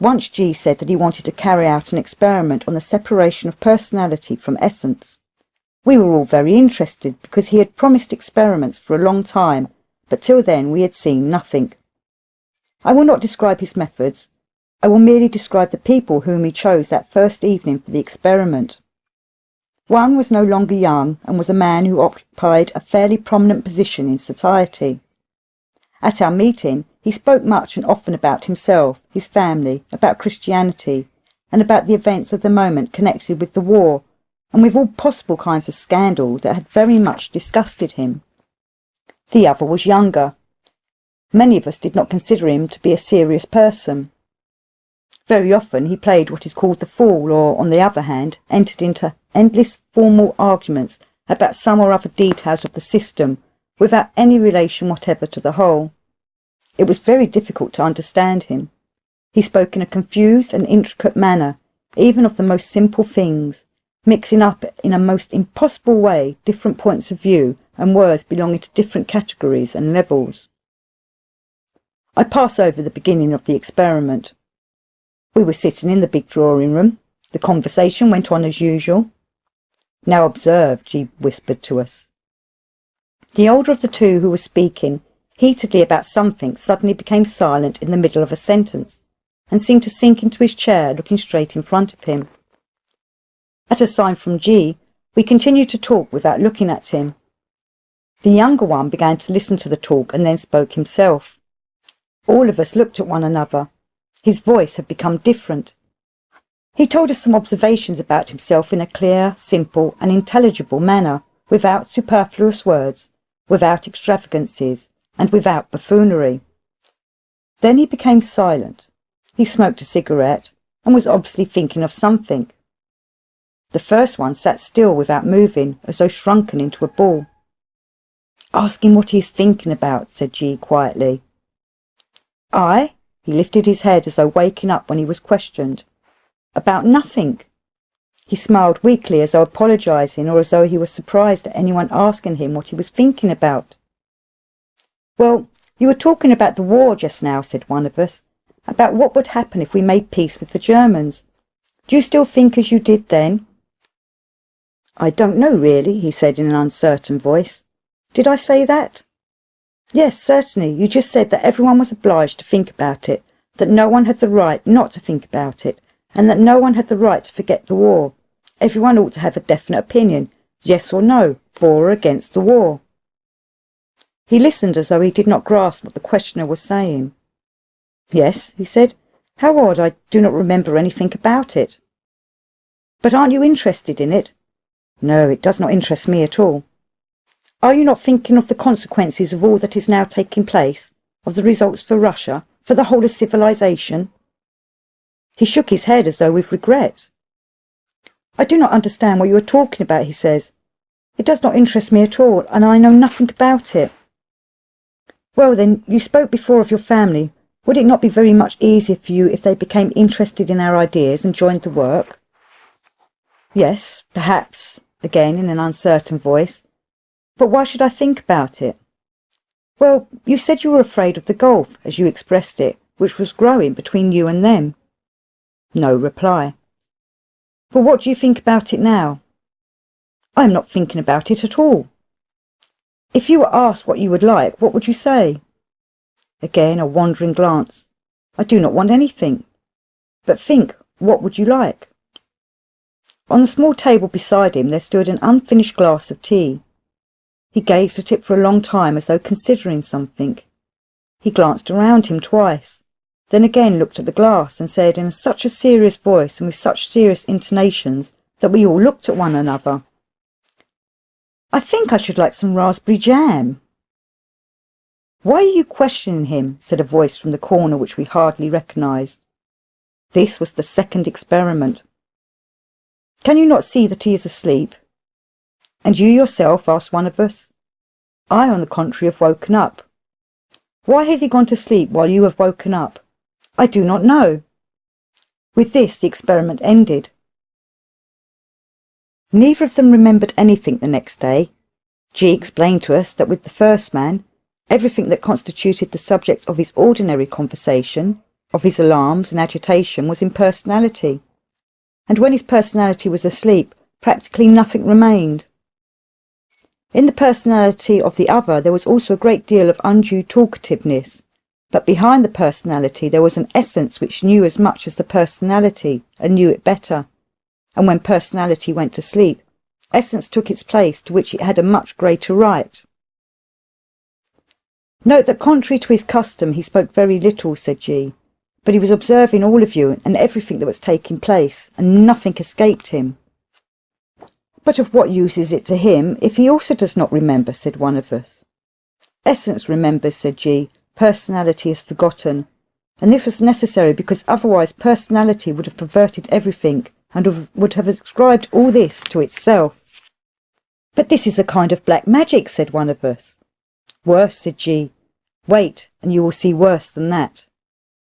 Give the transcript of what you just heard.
Once G said that he wanted to carry out an experiment on the separation of personality from essence. We were all very interested because he had promised experiments for a long time, but till then we had seen nothing. I will not describe his methods. I will merely describe the people whom he chose that first evening for the experiment. One was no longer young and was a man who occupied a fairly prominent position in society. At our meeting, he spoke much and often about himself, his family, about Christianity, and about the events of the moment connected with the war, and with all possible kinds of scandal that had very much disgusted him. The other was younger. Many of us did not consider him to be a serious person. Very often he played what is called the fool, or, on the other hand, entered into endless formal arguments about some or other details of the system, without any relation whatever to the whole. It was very difficult to understand him. He spoke in a confused and intricate manner, even of the most simple things, mixing up in a most impossible way different points of view and words belonging to different categories and levels. I pass over the beginning of the experiment. We were sitting in the big drawing room. The conversation went on as usual. "Now observe," G whispered to us. The older of the two who was speaking heatedly about something suddenly became silent in the middle of a sentence, and seemed to sink into his chair, looking straight in front of him. At a sign from G, we continued to talk without looking at him. The younger one began to listen to the talk and then spoke himself. All of us looked at one another. His voice had become different. He told us some observations about himself in a clear, simple, and intelligible manner, without superfluous words, without extravagances, and without buffoonery. Then he became silent. He smoked a cigarette, and was obviously thinking of something. The first one sat still without moving, as though shrunken into a ball. "Ask him what he is thinking about," said G quietly. "I?" He lifted his head as though waking up when he was questioned. "About nothing." He smiled weakly, as though apologising, or as though he was surprised at anyone asking him what he was thinking about. "Well, you were talking about the war just now," said one of us, "about what would happen if we made peace with the Germans. Do you still think as you did then?" "I don't know really," he said in an uncertain voice. "Did I say that?" "Yes, certainly. You just said that everyone was obliged to think about it, that no one had the right not to think about it, and that no one had the right to forget the war. Everyone ought to have a definite opinion, yes or no, for or against the war." He listened as though he did not grasp what the questioner was saying. "Yes," he said. "How odd, I do not remember anything about it." "But aren't you interested in it?" "No, it does not interest me at all." "Are you not thinking of the consequences of all that is now taking place, of the results for Russia, for the whole of civilization?" He shook his head as though with regret. "I do not understand what you are talking about," he says. "It does not interest me at all, and I know nothing about it." "Well then, you spoke before of your family. Would it not be very much easier for you if they became interested in our ideas and joined the work?" "Yes, perhaps," again in an uncertain voice. "But why should I think about it?" "Well, you said you were afraid of the gulf, as you expressed it, which was growing between you and them." No reply. "But what do you think about it now?" "I am not thinking about it at all." "If you were asked what you would like, what would you say?" Again a wandering glance. "I do not want anything." "But think, what would you like?" On the small table beside him there stood an unfinished glass of tea. He gazed at it for a long time as though considering something. He glanced around him twice, then again looked at the glass and said in such a serious voice and with such serious intonations that we all looked at one another, "I think I should like some raspberry jam." "Why are you questioning him?" said a voice from the corner which we hardly recognised. This was the second experiment. "Can you not see that he is asleep?" "And you yourself?" asked one of us. "I, on the contrary, have woken up." "Why has he gone to sleep while you have woken up?" "I do not know." With this the experiment ended. Neither of them remembered anything the next day. G explained to us that with the first man, everything that constituted the subject of his ordinary conversation, of his alarms and agitation was in personality, and when his personality was asleep, practically nothing remained. In the personality of the other there was also a great deal of undue talkativeness, but behind the personality there was an essence which knew as much as the personality and knew it better, and when personality went to sleep, essence took its place to which it had a much greater right. Note that contrary to his custom he spoke very little, said G, but he was observing all of you and everything that was taking place, and nothing escaped him. But of what use is it to him if he also does not remember, said one of us. Essence remembers, said G, personality is forgotten, and this was necessary because otherwise personality would have perverted everything and would have ascribed all this to itself. But this is a kind of black magic, said one of us. Worse, said G. Wait, and you will see worse than that.